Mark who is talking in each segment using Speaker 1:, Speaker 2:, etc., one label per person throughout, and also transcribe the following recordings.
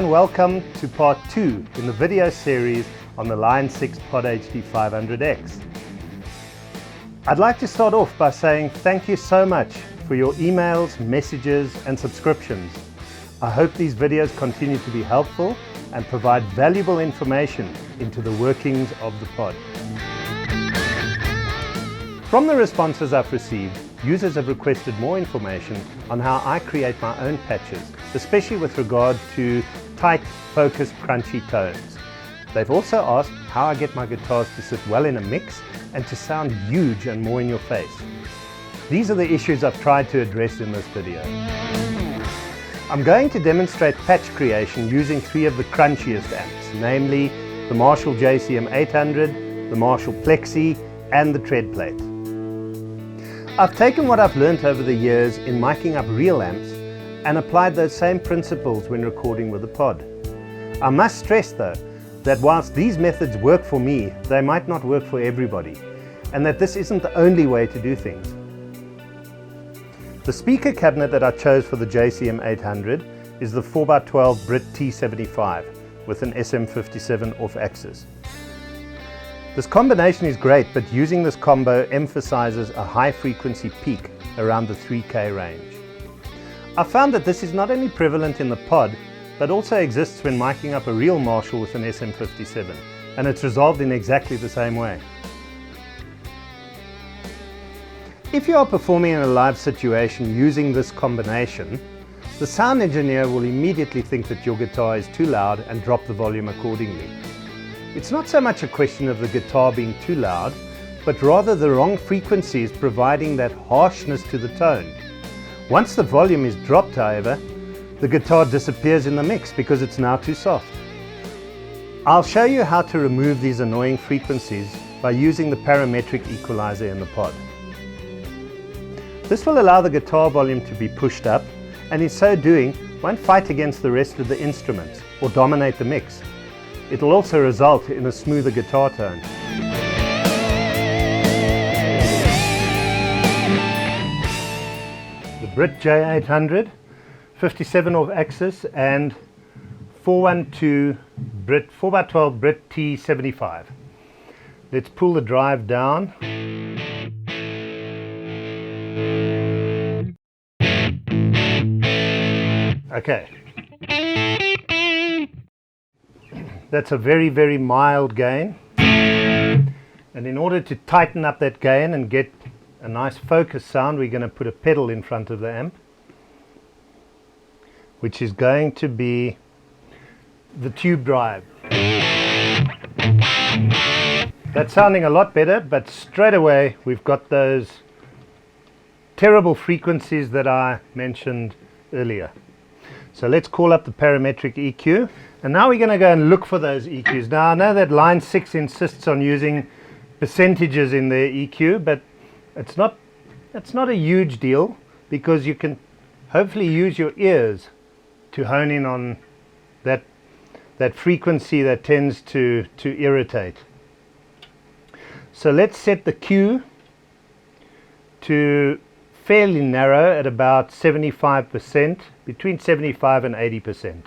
Speaker 1: and welcome to part 2 in the video series on the Line 6 Pod HD500X. I'd like to start off by saying thank you so much for your emails, messages and subscriptions. I hope these videos continue to be helpful and provide valuable information into the workings of the pod. From the responses I've received, users have requested more information on how I create my own patches, especially with regard to tight, focused, crunchy tones. They've also asked how I get my guitars to sit well in a mix and to sound huge and more in your face. These are the issues I've tried to address in this video. I'm going to demonstrate patch creation using 3 of the crunchiest amps, namely the Marshall JCM800, the Marshall Plexi and the tread plate. I've taken what I've learnt over the years in miking up real amps and applied those same principles when recording with the pod. I must stress though that whilst these methods work for me, they might not work for everybody, and that this isn't the only way to do things. The speaker cabinet that I chose for the JCM800 is the 4x12 Brit T75 with an SM57 off-axis. This combination is great, but using this combo emphasizes a high frequency peak around the 3K range. I found that this is not only prevalent in the pod, but also exists when miking up a real Marshall with an SM57, and it's resolved in exactly the same way. If you are performing in a live situation using this combination, the sound engineer will immediately think that your guitar is too loud and drop the volume accordingly. It's not so much a question of the guitar being too loud, but rather the wrong frequencies providing that harshness to the tone. Once the volume is dropped, however, the guitar disappears in the mix because it's now too soft. I'll show you how to remove these annoying frequencies by using the parametric equalizer in the pod. This will allow the guitar volume to be pushed up, and in so doing won't fight against the rest of the instruments or dominate the mix. It'll also result in a smoother guitar tone. The Brit J800, 57 off axis and 412 Brit 4x12 Brit T75. Let's pull the drive down. Okay. That's a very, very mild gain. And in order to tighten up that gain and get a nice focus sound, we're going to put a pedal in front of the amp, which is going to be the tube drive. That's sounding a lot better, but straight away we've got those terrible frequencies that I mentioned earlier. So let's call up the parametric EQ. And now we're going to go and look for those EQs. Now I know that Line 6 insists on using percentages in their EQ, but it's not a huge deal because you can hopefully use your ears to hone in on that frequency that tends to irritate. So let's set the Q to fairly narrow at about 75%, between 75 and 80%.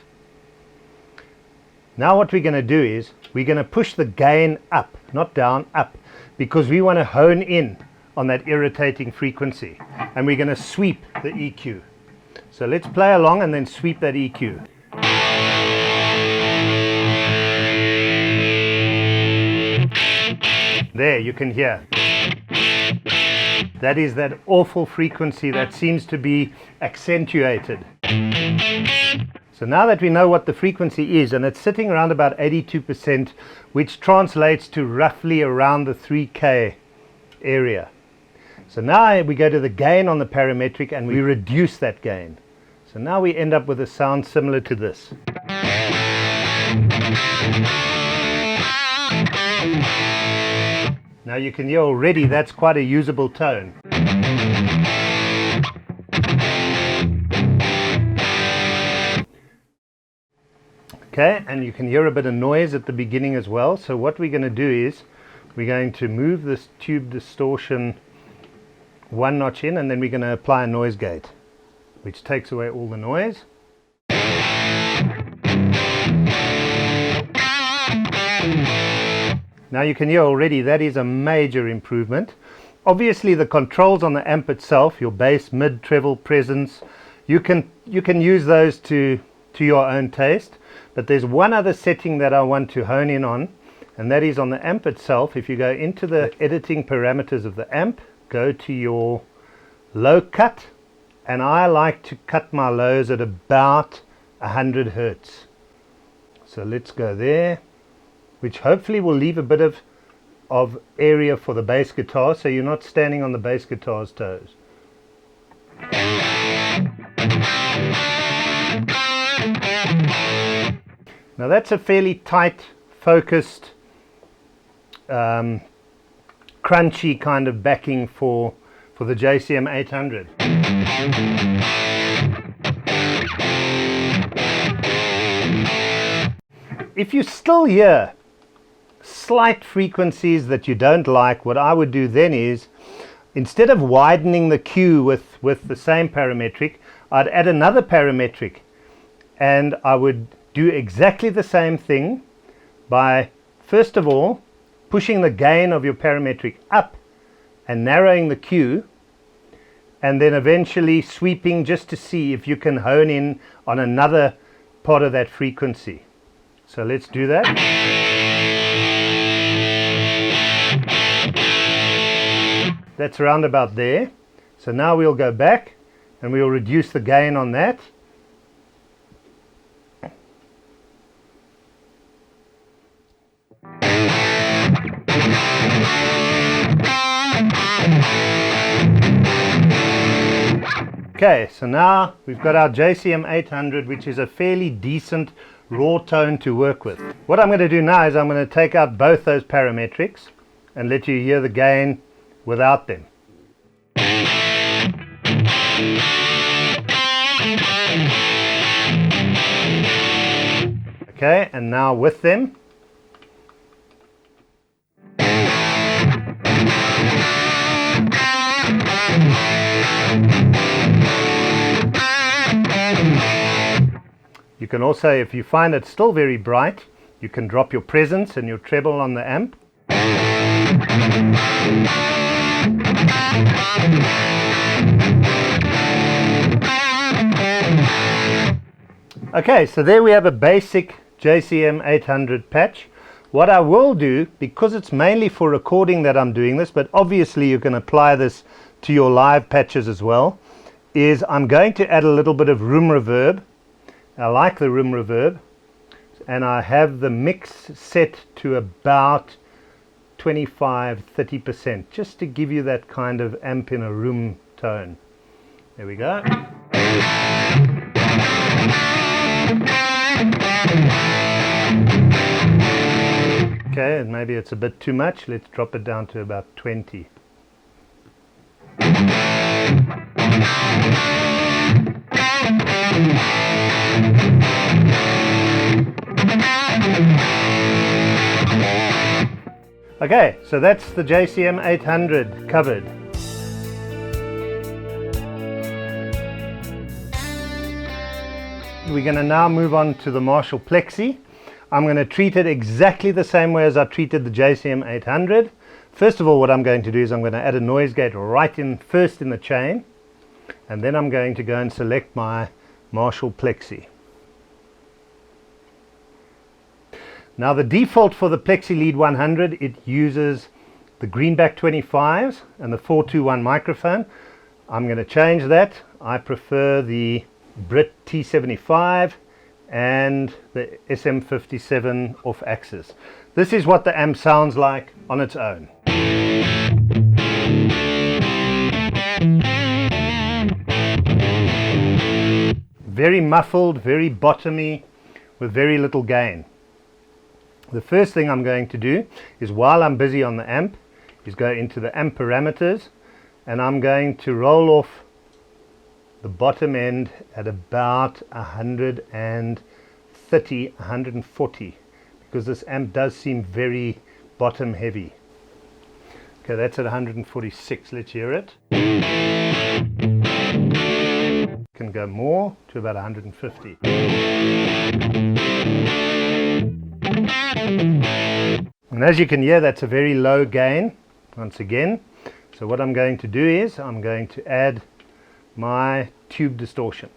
Speaker 1: Now what we're going to do is we're going to push the gain up, not down, up, because we want to hone in on that irritating frequency, and we're going to sweep the EQ. So let's play along and then sweep that EQ. There, you can hear. That is that awful frequency that seems to be accentuated. So now that we know what the frequency is, and it's sitting around about 82%, which translates to roughly around the 3K area. So now we go to the gain on the parametric and we reduce that gain. So now we end up with a sound similar to this. Now you can hear already that's quite a usable tone. Okay, and you can hear a bit of noise at the beginning as well. So what we're going to do is we're going to move this tube distortion 1 notch in, and then we're going to apply a noise gate, which takes away all the noise. Now you can hear already that is a major improvement. Obviously the controls on the amp itself, your bass, mid, treble, presence, you can use those to your own taste. But there's one other setting that I want to hone in on, and that is on the amp itself. If you go into the editing parameters of the amp, go to your low cut, and I like to cut my lows at about 100 Hertz. So let's go there, which hopefully will leave a bit of area for the bass guitar, so you're not standing on the bass guitar's toes. Now that's a fairly tight, focused, crunchy kind of backing for the JCM 800. If you still hear slight frequencies that you don't like, what I would do then is, instead of widening the Q with the same parametric, I'd add another parametric, and I would do exactly the same thing by, first of all, pushing the gain of your parametric up and narrowing the Q, and then eventually sweeping just to see if you can hone in on another part of that frequency. So let's do that. That's around about there. So now we'll go back and we'll reduce the gain on that. Okay, so now we've got our JCM 800, which is a fairly decent raw tone to work with. What I'm going to do now is I'm going to take out both those parametrics and let you hear the gain without them. Okay, and now with them. You can also, if you find it still very bright, you can drop your presence and your treble on the amp. Okay, so there we have a basic JCM 800 patch. What I will do, because it's mainly for recording that I'm doing this, but obviously you can apply this to your live patches as well, is I'm going to add a little bit of room reverb. I like the room reverb, and I have the mix set to about 25-30%, just to give you that kind of amp in a room tone. There we go. Okay, and maybe it's a bit too much. Let's drop it down to about 20. Okay, so that's the JCM 800 covered. We're going to now move on to the Marshall Plexi. I'm going to treat it exactly the same way as I treated the JCM 800. First of all, what I'm going to do is I'm going to add a noise gate right in first in the chain, and then I'm going to go and select my Marshall Plexi. Now the default for the Plexi Lead 100, it uses the Greenback 25s and the 421 microphone. I'm going to change that. I prefer the Brit T75 and the SM57 off axis. This is what the amp sounds like on its own. Very muffled, very bottomy, with very little gain. The first thing I'm going to do is, while I'm busy on the amp, is go into the amp parameters, and I'm going to roll off the bottom end at about 130, 140, because this amp does seem very bottom heavy. Okay, that's at 146. Let's hear it. Can go more to about 150. And as you can hear, that's a very low gain once again. So what I'm going to do is I'm going to add my tube distortion.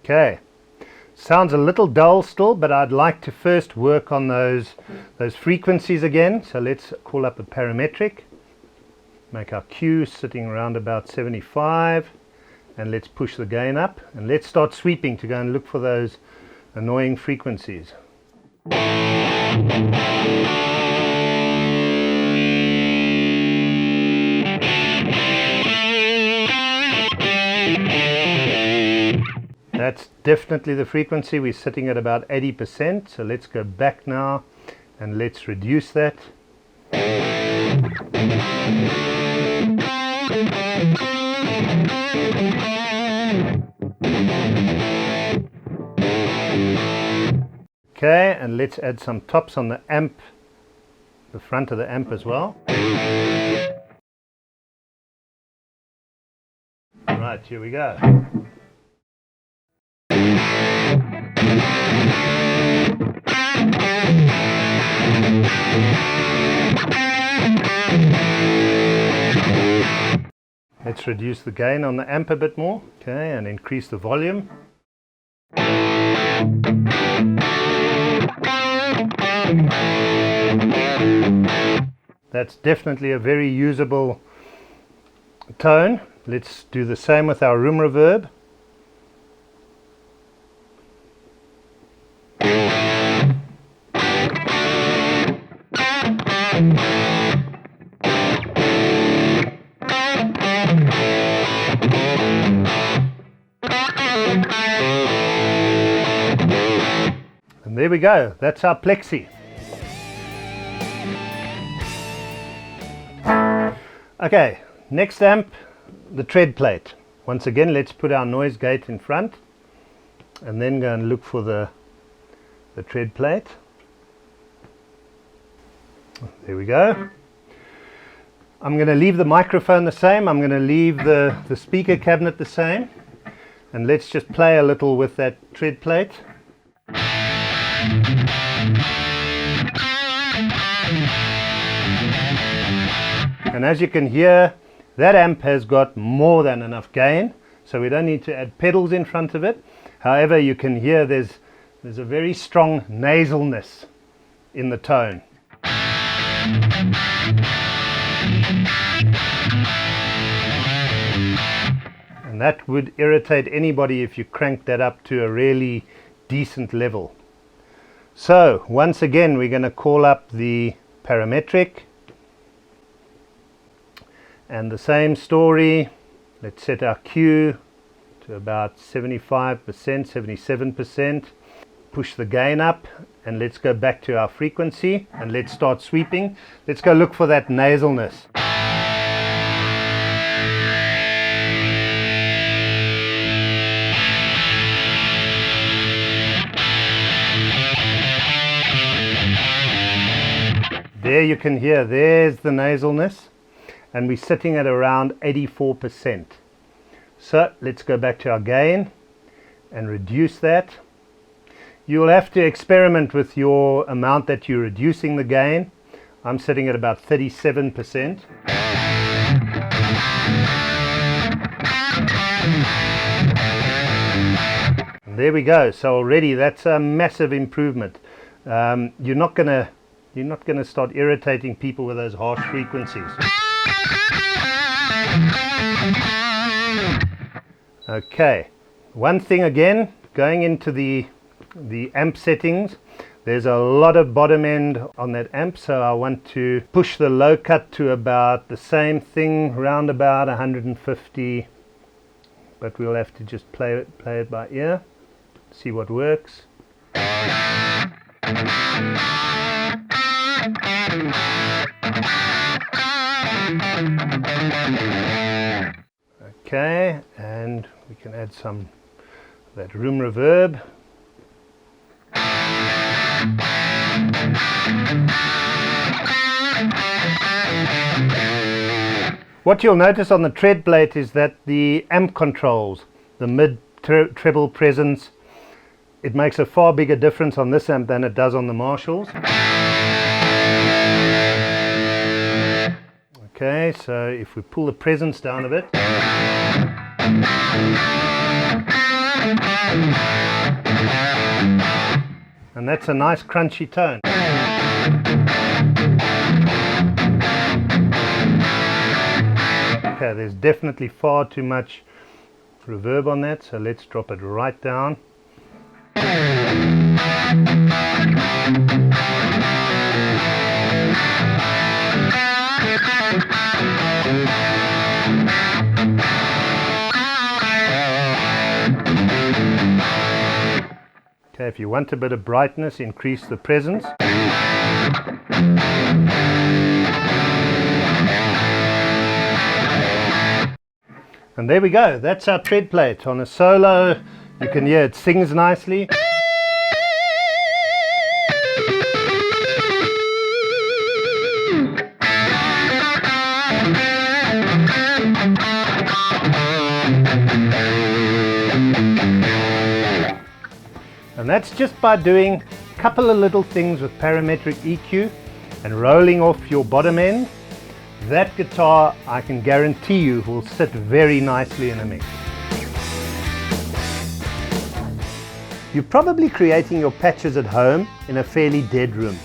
Speaker 1: Okay, sounds a little dull still, but I'd like to first work on those frequencies again. So let's call up a parametric, make our Q sitting around about 75, and let's push the gain up, and let's start sweeping to go and look for those annoying frequencies. That's definitely the frequency. We're sitting at about 80%, so let's go back now and let's reduce that. Okay, and let's add some tops on the amp, the front of the amp as well. Right, here we go. Let's reduce the gain on the amp a bit more, okay, and increase the volume. That's definitely a very usable tone. Let's do the same with our room reverb. And there we go, that's our plexi. Okay, next amp, the tread plate. Once again, let's put our noise gate in front and then go and look for the tread plate. There we go. I'm going to leave the microphone the same, I'm going to leave the speaker cabinet the same, and let's just play a little with that tread plate. And as you can hear, that amp has got more than enough gain, so we don't need to add pedals in front of it. However, you can hear there's a very strong nasalness in the tone. And that would irritate anybody if you crank that up to a really decent level. So once again, we're going to call up the parametric. And the same story, let's set our Q to about 75%, 77%. Push the gain up, and let's go back to our frequency and let's start sweeping. Let's go look for that nasalness. There you can hear, there's the nasalness. And we're sitting at around 84%. So let's go back to our gain and reduce that. You'll have to experiment with your amount that you're reducing the gain. I'm sitting at about 37%. And there we go. So already that's a massive improvement. You're not gonna start irritating people with those harsh frequencies. Okay, one thing again, going into the amp settings, there's a lot of bottom end on that amp, so I want to push the low cut to about the same thing, round about 150, but we'll have to just play it by ear, see what works. Okay, and we can add some of that room reverb. What you'll notice on the tread plate is that the amp controls, the mid treble presence, it makes a far bigger difference on this amp than it does on the Marshalls. Okay, so if we pull the presence down a bit, and that's a nice crunchy tone. Okay, there's definitely far too much reverb on that, so let's drop it right down. Okay, if you want a bit of brightness, increase the presence. And there we go, that's our tread plate. On a solo, you can hear it sings nicely. And that's just by doing a couple of little things with parametric EQ and rolling off your bottom end. That guitar, I can guarantee you, will sit very nicely in a mix. You're probably creating your patches at home in a fairly dead room.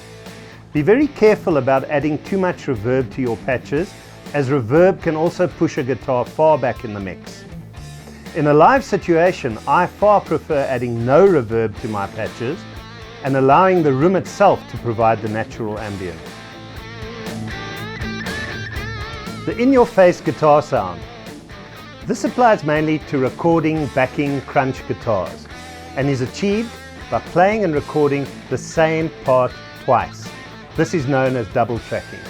Speaker 1: Be very careful about adding too much reverb to your patches, as reverb can also push a guitar far back in the mix. In a live situation, I far prefer adding no reverb to my patches and allowing the room itself to provide the natural ambience. The in-your-face guitar sound. This applies mainly to recording backing crunch guitars and is achieved by playing and recording the same part twice. This is known as double tracking.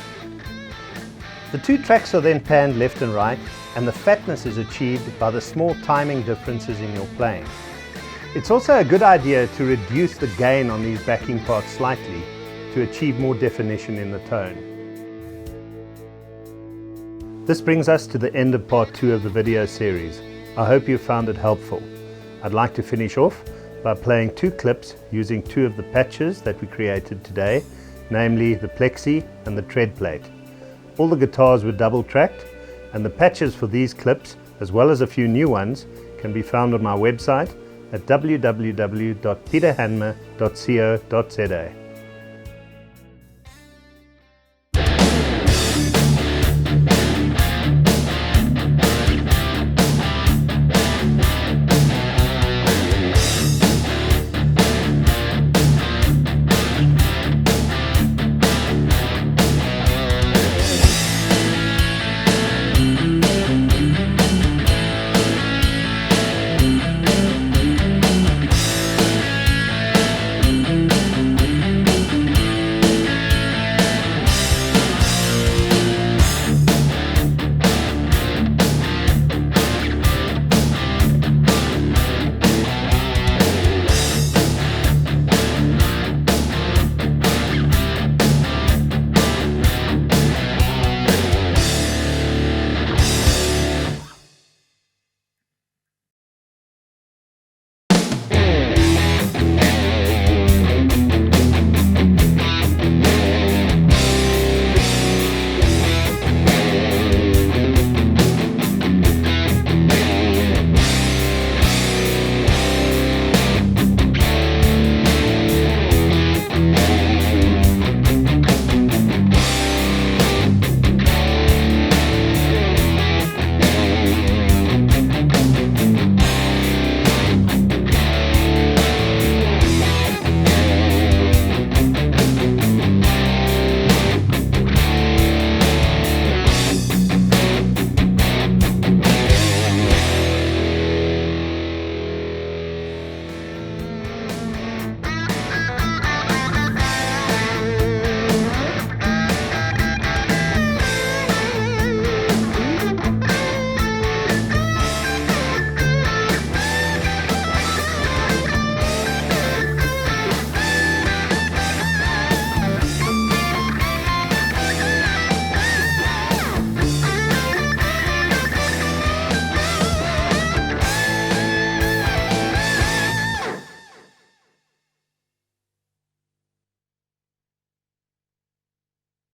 Speaker 1: The two tracks are then panned left and right, and the fatness is achieved by the small timing differences in your playing. It's also a good idea to reduce the gain on these backing parts slightly to achieve more definition in the tone. This brings us to the end of part 2 of the video series. I hope you found it helpful. I'd like to finish off by playing 2 clips using 2 of the patches that we created today, namely the Plexi and the tread plate. All the guitars were double tracked, and the patches for these clips, as well as a few new ones, can be found on my website at www.peterhanmer.co.za.